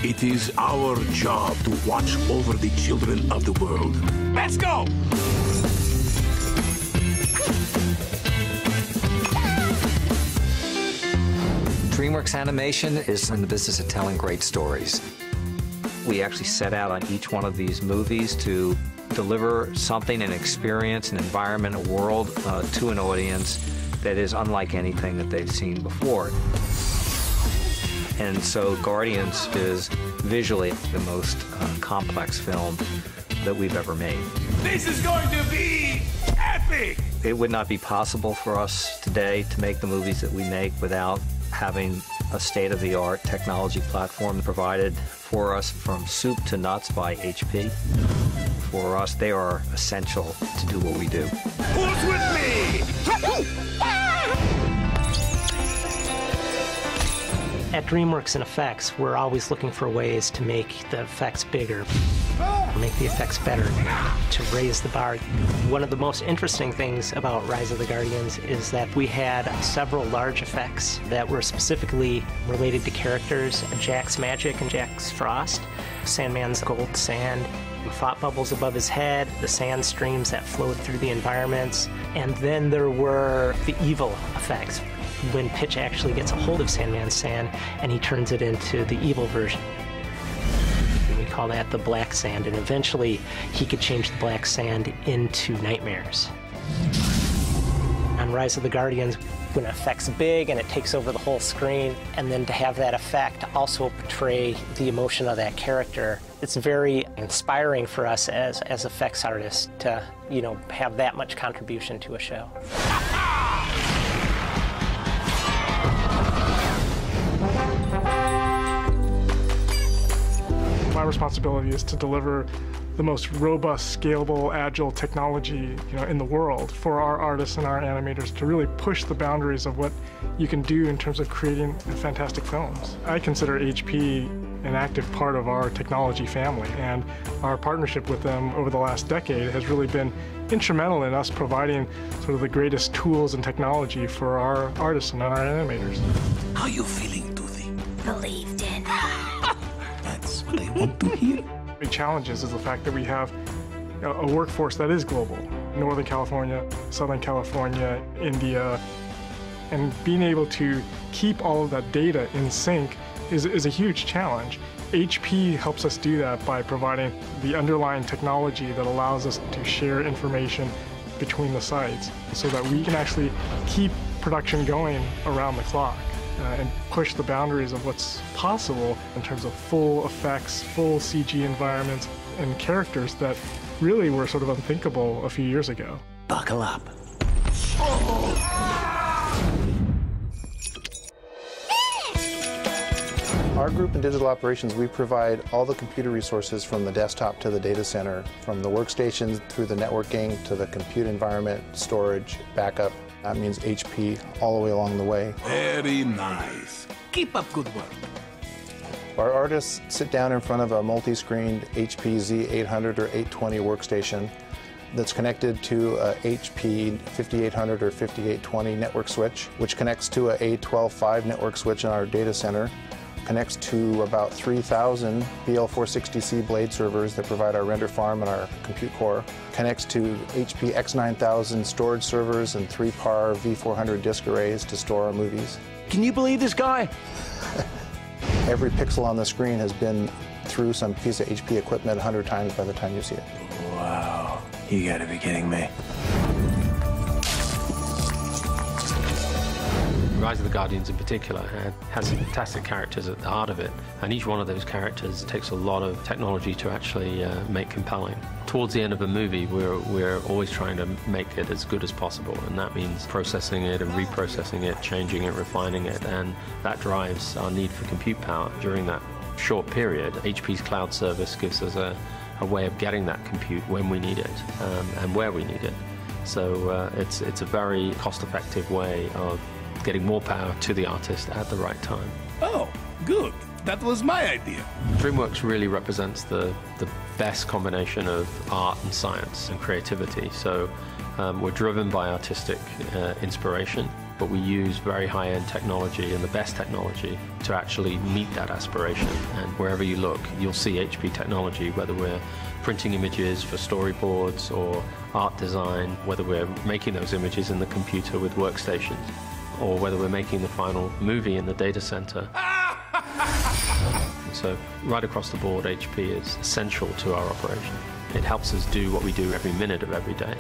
It is our job to watch over the children of the world. Let's go! DreamWorks Animation is in the business of telling great stories. We actually set out on each one of these movies to deliver something, an experience, an environment, a world to an audience that is unlike anything that they've seen before. And so Guardians is visually the most complex film that we've ever made. This is going to be epic! It would not be possible for us today to make the movies that we make without having a state-of-the-art technology platform provided for us from soup to nuts by HP. For us, they are essential to do what we do. Who's with me? At DreamWorks and Effects, we're always looking for ways to make the effects bigger, make the effects better, to raise the bar. One of the most interesting things about Rise of the Guardians is that we had several large effects that were specifically related to characters, Jack's magic and Jack's frost, Sandman's gold sand, thought bubbles above his head, the sand streams that flowed through the environments, and then there were the evil effects, when Pitch actually gets a hold of Sandman's sand and he turns it into the evil version. And we call that the black sand, and eventually he could change the black sand into nightmares. On Rise of the Guardians, when it affects big and it takes over the whole screen, and then to have that effect also portray the emotion of that character, it's very inspiring for us as effects artists to, you know, have that much contribution to a show. My responsibility is to deliver the most robust, scalable, agile technology, in the world for our artists and our animators to really push the boundaries of what you can do in terms of creating fantastic films. I consider HP an active part of our technology family, and our partnership with them over the last decade has really been instrumental in us providing sort of the greatest tools and technology for our artists and our animators. How are you feeling, Toothy? Believed in. That's what I want to hear. The challenges is the fact that we have a workforce that is global. Northern California, Southern California, India, and being able to keep all of that data in sync is a huge challenge. HP helps us do that by providing the underlying technology that allows us to share information between the sites so that we can actually keep production going around the clock. And push the boundaries of what's possible in terms of full effects, full CG environments, and characters that really were sort of unthinkable a few years ago. Buckle up. Our group in digital operations, we provide all the computer resources from the desktop to the data center, from the workstations through the networking to the compute environment, storage, backup. That means HP all the way along the way. Very nice. Keep up good work. Our artists sit down in front of a multi-screened HP Z800 or 820 workstation that's connected to a HP 5800 or 5820 network switch, which connects to a A12.5 network switch in our data center, connects to about 3,000 BL460C blade servers that provide our render farm and our compute core, connects to HP X9000 storage servers and 3-par V400 disk arrays to store our movies. Can you believe this guy? Every pixel on the screen has been through some piece of HP equipment 100 times by the time you see it. Wow, you gotta be kidding me. Rise of the Guardians in particular has some fantastic characters at the heart of it, and each one of those characters takes a lot of technology to actually make compelling. Towards the end of a movie, we're always trying to make it as good as possible, and that means processing it and reprocessing it, changing it, refining it, and that drives our need for compute power. During that short period, HP's cloud service gives us a way of getting that compute when we need it and where we need it. So it's a very cost-effective way of getting more power to the artist at the right time. Oh, good. That was my idea. DreamWorks really represents the best combination of art and science and creativity. So we're driven by artistic inspiration. but we use very high-end technology and the best technology to actually meet that aspiration. And wherever you look, you'll see HP technology, whether we're printing images for storyboards or art design, whether we're making those images in the computer with workstations, or whether we're making the final movie in the data center. So right across the board, HP is essential to our operation. It helps us do what we do every minute of every day.